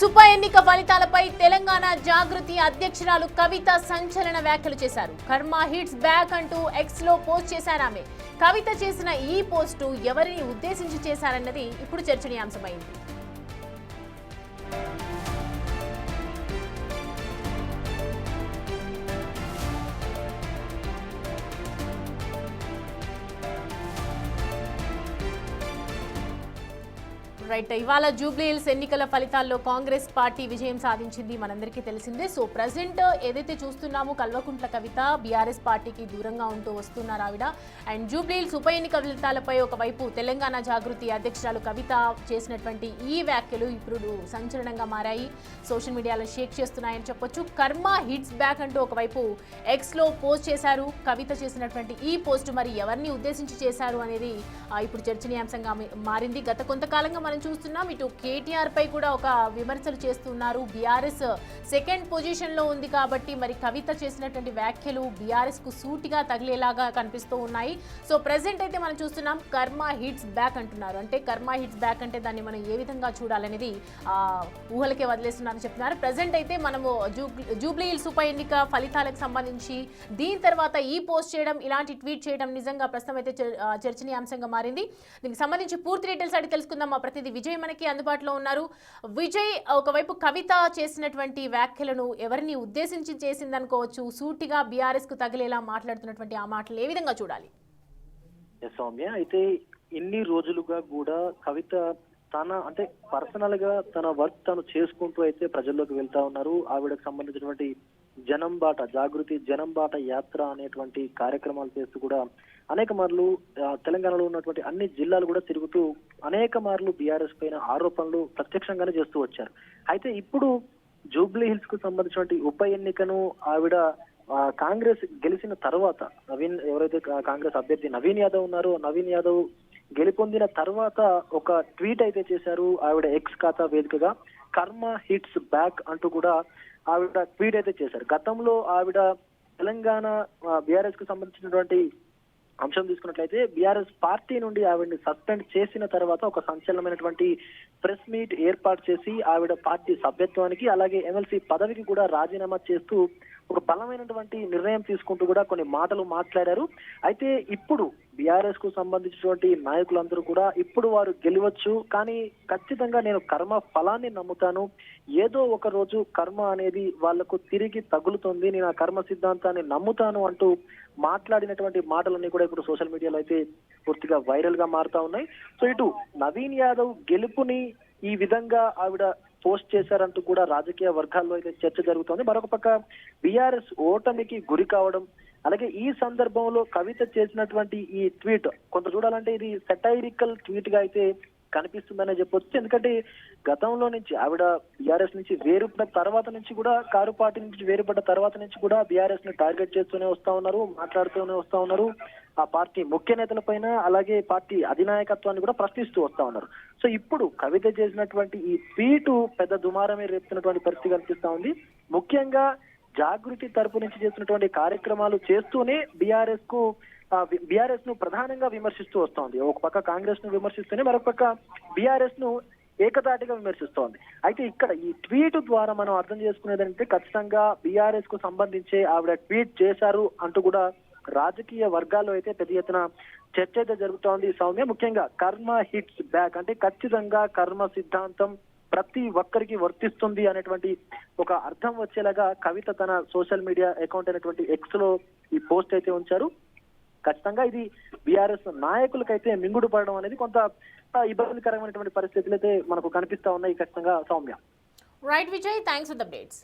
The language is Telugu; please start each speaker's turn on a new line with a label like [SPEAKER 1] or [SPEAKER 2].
[SPEAKER 1] ఉప ఎన్నిక ఫలితాలపై తెలంగాణ జాగృతి అధ్యక్షురాలు కవిత సంచలన వ్యాఖ్యలు చేశారు. కర్మ హిట్స్ బ్యాక్ అంటూ ఎక్స్ లో పోస్ట్ చేశారు ఆమె. కవిత చేసిన ఈ పోస్టు ఎవరిని ఉద్దేశించి చేశారన్నది ఇప్పుడు చర్చనీయాంశమైంది. రైట్, ఇవాళ జూబ్లీహిల్స్ ఎన్నికల ఫలితాల్లో కాంగ్రెస్ పార్టీ విజయం సాధించింది, మనందరికీ తెలిసిందే. సో ప్రజెంట్ ఏదైతే చూస్తున్నామో కల్వకుంట్ల కవిత బీఆర్ఎస్ పార్టీకి దూరంగా ఉంటూ వస్తున్నారు ఆవిడ. అండ్ జూబ్లీహిల్స్ ఉప ఎన్నిక ఫలితాలపై ఒకవైపు తెలంగాణ జాగృతి అధ్యక్షురాలు కవిత చేసినటువంటి ఈ వ్యాఖ్యలు ఇప్పుడు సంచలనంగా మారాయి, సోషల్ మీడియాలో షేక్ చేస్తున్నాయని చెప్పొచ్చు. కర్మ హిట్స్ బ్యాక్ అంటూ ఒకవైపు ఎక్స్లో పోస్ట్ చేశారు. కవిత చేసినటువంటి ఈ పోస్ట్ మరి ఎవరిని ఉద్దేశించి చేశారు అనేది ఇప్పుడు చర్చనీయాంశంగా మారింది. గత కొంతకాలంగా మనం చూస్తున్నాం, ఇటు కేటీఆర్ పై కూడా ఒక విమర్శలు చేస్తున్నారు. బీఆర్ఎస్ సెకండ్ పొజిషన్ లో ఉంది కాబట్టి మరి కవిత చేసినటువంటి వ్యాఖ్యలు బీఆర్ఎస్ కు సూటిగా తగిలేలాగా కనిపిస్తూ ఉన్నాయి. సో ప్రెసెంట్ అయితే మనం చూస్తున్నాం కర్మ హిట్స్ బ్యాక్ అంటున్నారు. అంటే కర్మ హిట్స్ బ్యాక్ అంటే దాన్ని మనం ఏ విధంగా చూడాలనేది ఊహలకే వదిలేస్తున్నారని చెప్తున్నారు. ప్రెసెంట్ అయితే మనము జూబ్లీహిల్స్ ఉప ఎన్నిక ఫలితాలకు సంబంధించి దీని తర్వాత ఈ పోస్ట్ చేయడం, ఇలాంటి ట్వీట్ చేయడం నిజంగా ప్రస్తుతం అయితే చర్చనీయాంశంగా మారింది. దీనికి సంబంధించి పూర్తి డీటెయిల్స్ అడిగి తెలుసుకుందాం. మా ప్రతినిధి విజయ్ మనకి అందుబాటులో ఉన్నారు. విజయ్, ఒకవైపు కవిత చేసినటువంటి వ్యాఖ్యలను ఎవరిని ఉద్దేశించి చేసిందనుకోవచ్చు, సూటిగా బీఆర్ఎస్ కు తగిలేలా మాట్లాడుతున్నటువంటి ఆ మాటలు ఏ విధంగా చూడాలి?
[SPEAKER 2] సౌమ్య, అయితే ఇన్ని రోజులుగా కూడా కవిత అంటే పర్సనల్ గా తన వర్క్ తను చేసుకుంటూ అయితే ప్రజల్లోకి వెళ్తా ఉన్నారు. ఆవిడకు సంబంధించినటువంటి జనం బాట, జాగృతి జనం బాట యాత్ర అనేటువంటి కార్యక్రమాలు చేస్తూ కూడా అనేక మార్లు తెలంగాణలో ఉన్నటువంటి అన్ని జిల్లాలు కూడా తిరుగుతూ అనేక మార్లు బీఆర్ఎస్ పైన ఆరోపణలు ప్రత్యక్షంగానే చేస్తూ వచ్చారు. అయితే ఇప్పుడు జూబ్లీహిల్స్ కు సంబంధించినటువంటి ఉప ఎన్నికను ఆవిడ కాంగ్రెస్ గెలిచిన తర్వాత ఎవరైతే కాంగ్రెస్ అభ్యర్థి నవీన్ యాదవ్ ఉన్నారో, నవీన్ యాదవ్ గెలుపొందిన తర్వాత ఒక ట్వీట్ అయితే చేశారు ఆవిడ ఎక్స్ ఖాతా వేదికగా. కర్మ హిట్స్ బ్యాక్ అంటూ కూడా ఆవిడ ట్వీట్ అయితే చేశారు. గతంలో ఆవిడ తెలంగాణ బీఆర్ఎస్ కు సంబంధించినటువంటి అంశం తీసుకున్నట్లయితే బీఆర్ఎస్ పార్టీ నుండి ఆవిడని సస్పెండ్ చేసిన తర్వాత ఒక సంచలనమైనటువంటి ప్రెస్ మీట్ ఏర్పాటు చేసి ఆవిడ పార్టీ సభ్యత్వానికి అలాగే ఎమ్మెల్సీ పదవికి కూడా రాజీనామా చేస్తూ ఒక బలమైనటువంటి నిర్ణయం తీసుకుంటూ కూడా కొన్ని మాటలు మాట్లాడారు. అయితే ఇప్పుడు బీఆర్ఎస్ కు సంబంధించినటువంటి నాయకులందరూ కూడా ఇప్పుడు వారు గెలవచ్చు, కానీ ఖచ్చితంగా నేను కర్మ ఫలాన్ని నమ్ముతాను, ఏదో ఒక రోజు కర్మ అనేది వాళ్లకు తిరిగి తగులుతుంది, నేను ఆ కర్మ సిద్ధాంతాన్ని నమ్ముతాను అంటూ మాట్లాడినటువంటి మాటలన్నీ కూడా ఇప్పుడు సోషల్ మీడియాలో అయితే పూర్తిగా వైరల్ గా మారుతా ఉన్నాయి. సో ఇటు నవీన్ యాదవ్ గెలుపుని ఈ విధంగా ఆవిడ పోస్ట్ చేశారంటూ కూడా రాజకీయ వర్గాల్లో అయితే చర్చ జరుగుతోంది. మరొక పక్క బీఆర్ఎస్ ఓటమికి గురి కావడం, అలాగే ఈ సందర్భంలో కవిత చేసినటువంటి ఈ ట్వీట్ కొంత చూడాలంటే ఇది సెటైరికల్ ట్వీట్ గా అయితే కనిపిస్తుందనే చెప్పొచ్చు. ఎందుకంటే గతంలో నుంచి ఆవిడ బీఆర్ఎస్ నుంచి వేరుపడ్డ తర్వాత నుంచి కూడా, కారు పార్టీ నుంచి వేరుపడ్డ తర్వాత నుంచి కూడా బీఆర్ఎస్ ని టార్గెట్ చేస్తూనే వస్తా ఉన్నారు, మాట్లాడుతూనే వస్తా ఉన్నారు. ఆ పార్టీ ముఖ్య నేతల పైన అలాగే పార్టీ అధినాయకత్వాన్ని కూడా ప్రశ్నిస్తూ వస్తా ఉన్నారు. సో ఇప్పుడు కవిత చేసినటువంటి ఈ ట్వీట్ పెద్ద దుమారమే రేపుతున్నటువంటి పరిస్థితి కనిపిస్తా ఉంది. ముఖ్యంగా జాగృతి తరపు నుంచి చేస్తున్నటువంటి కార్యక్రమాలు చేస్తూనే బీఆర్ఎస్ ను ప్రధానంగా విమర్శిస్తూ వస్తోంది. ఒక పక్క కాంగ్రెస్ ను విమర్శిస్తూనే మరొక పక్క బీఆర్ఎస్ ను ఏకతాటిగా విమర్శిస్తోంది. అయితే ఇక్కడ ఈ ట్వీట్ ద్వారా మనం అర్థం చేసుకునేదంటే ఖచ్చితంగా బీఆర్ఎస్ కు సంబంధించి ఆవిడ ట్వీట్ చేశారు అంటూ కూడా రాజకీయ వర్గాల్లో అయితే పెద్ద ఎత్తున చర్చ అయితే జరుగుతోంది సౌమ్య. ముఖ్యంగా కర్మ హిట్స్ బ్యాక్ అంటే ఖచ్చితంగా కర్మ సిద్ధాంతం ప్రతి ఒక్కరికి వర్తిస్తుంది అనేటువంటి ఒక అర్థం వచ్చేలాగా కవిత తన సోషల్ మీడియా అకౌంట్ అయినటువంటి ఎక్స్ లో ఈ పోస్ట్ అయితే ఉంచారు. ఖచ్చితంగా ఇది బీఆర్ఎస్ నాయకులకైతే మింగుడు పడడం అనేది కొంత ఇబ్బందికరమైనటువంటి పరిస్థితులు అయితే మనకు కనిపిస్తా ఉన్నాయి ఖచ్చితంగా Soumya.
[SPEAKER 1] Right Vijay, thanks for the updates.